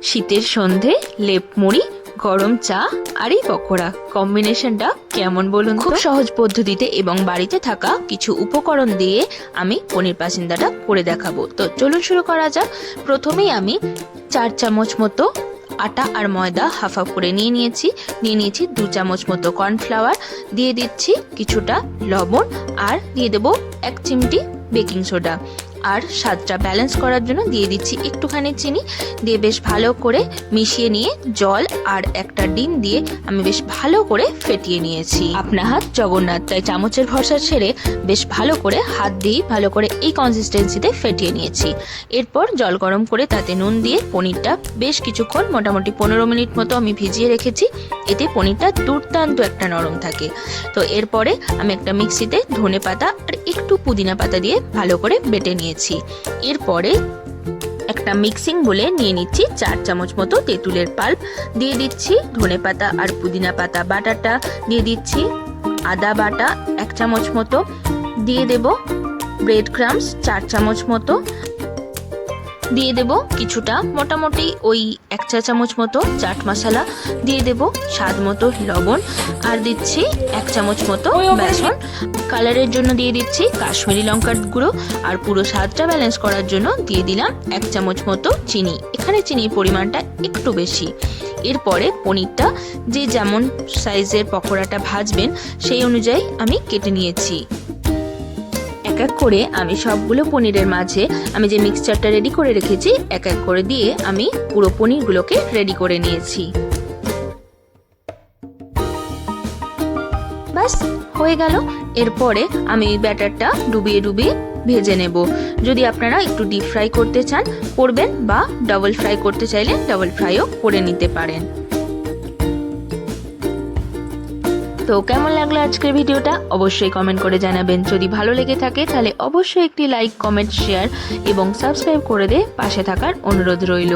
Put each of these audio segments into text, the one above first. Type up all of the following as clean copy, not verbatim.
শীতের সন্ধে লেপ মুড়ি, গরম চা আর এই পকোড়া কম্বিনেশনটা কেমন বলুন? খুব সহজ পদ্ধতিতে এবং বাড়িতে থাকা কিছু উপকরণ দিয়ে আমি পনির পাসিন্দাটা করে দেখাবো। তো চলুন শুরু করা যাক। প্রথমেই আমি 4 চামচ মতো আটা আর ময়দা হাফ হাফ করে নিয়ে নিয়েছি 2 চামচ মতো কর্নফ্লাওয়ার, দিয়ে দিচ্ছি কিছুটা লবণ আর দিয়ে দেবো 1 চিমটি বেকিং সোডা, আর স্বাদটা ব্যালেন্স করার জন্য দিয়ে দিচ্ছি একটুখানি চিনি। দিয়ে বেশ ভালো করে মিশিয়ে নিয়ে জল আর একটা ডিম দিয়ে আমি বেশ ভালো করে ফেটিয়ে নিয়েছি। আপনার হাত জগন্নাথ, তাই চামচের ভরসা ছেড়ে বেশ ভালো করে হাত দিয়ে ভালো করে এই কনসিস্টেন্সিতে ফেটিয়ে নিয়েছি। এরপর জল গরম করে তাতে নুন দিয়ে পনিরটা বেশ কিছুক্ষণ মোটামুটি 15 মিনিট মতো আমি ভিজিয়ে রেখেছি। এতে পনিরটা দুর্দান্ত একটা নরম থাকে। তো এরপরে আমি একটা মিক্সিতে ধনে পাতা আর একটু পুদিনা পাতা দিয়ে ভালো করে বেটে নিয়েছি। এরপরে একটা মিক্সিং বলে নিয়ে নিচ্ছি 4 চামচ মতো তেঁতুলের পাল্প, দিয়ে দিচ্ছি ধনে পাতা আর পুদিনা পাতা বাটাটা, দিয়ে দিচ্ছি আদা বাটা 1 চামচ মতো, দিয়ে দেব ব্রেড ক্রাম্বস 4 চামচ মতো, দিয়ে দেব কিছুটা মোটামুটি ওই 1 চা চামচ মতো চাট মশলা, দিয়ে দেব স্বাদ মতো লবণ, আর দিচ্ছি 1 চামচ মতো বেসন। কালারের জন্য দিয়ে দিচ্ছি কাশ্মীরি লঙ্কার গুঁড়ো, আর পুরো স্বাদটা ব্যালেন্স করার জন্য দিয়ে দিলাম 1 চামচ মতো চিনি। এখানে চিনির পরিমাণটা একটু বেশি। এরপরে পনিরটা যে যেমন সাইজের পকোড়াটা ভাজবেন সেই অনুযায়ী আমি কেটে নিয়েছি। এক এক করে আমি সবগুলো পনিরের মাঝে আমি যে মিক্সচারটা রেডি করে রেখেছি এক এক করে দিয়ে আমি পুরো পনিরগুলোকে রেডি করে নিয়েছি। বাস হয়ে গেল। এরপরে আমি ব্যাটারটা ডুবিয়ে ভেজে নেব। যদি আপনারা একটু ডিপ ফ্রাই করতে চান করবেন, বা ডাবল ফ্রাই করতে চাইলে ডাবল ফ্রাইও করে নিতে পারেন। তো কেমন লাগলো আজকের ভিডিওটা অবশ্যই কমেন্ট করে জানাবেন। যদি ভালো লেগে থাকে তাহলে অবশ্যই একটি লাইক, কমেন্ট, শেয়ার এবং সাবস্ক্রাইব করে দিয়ে পাশে থাকার অনুরোধ রইল।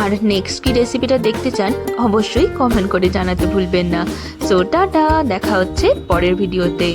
আর নেক্সট কি রেসিপিটা দেখতে চান অবশ্যই কমেন্ট করে জানাতে ভুলবেন না। সো টাটা, দেখা হচ্ছে পরের ভিডিওতে।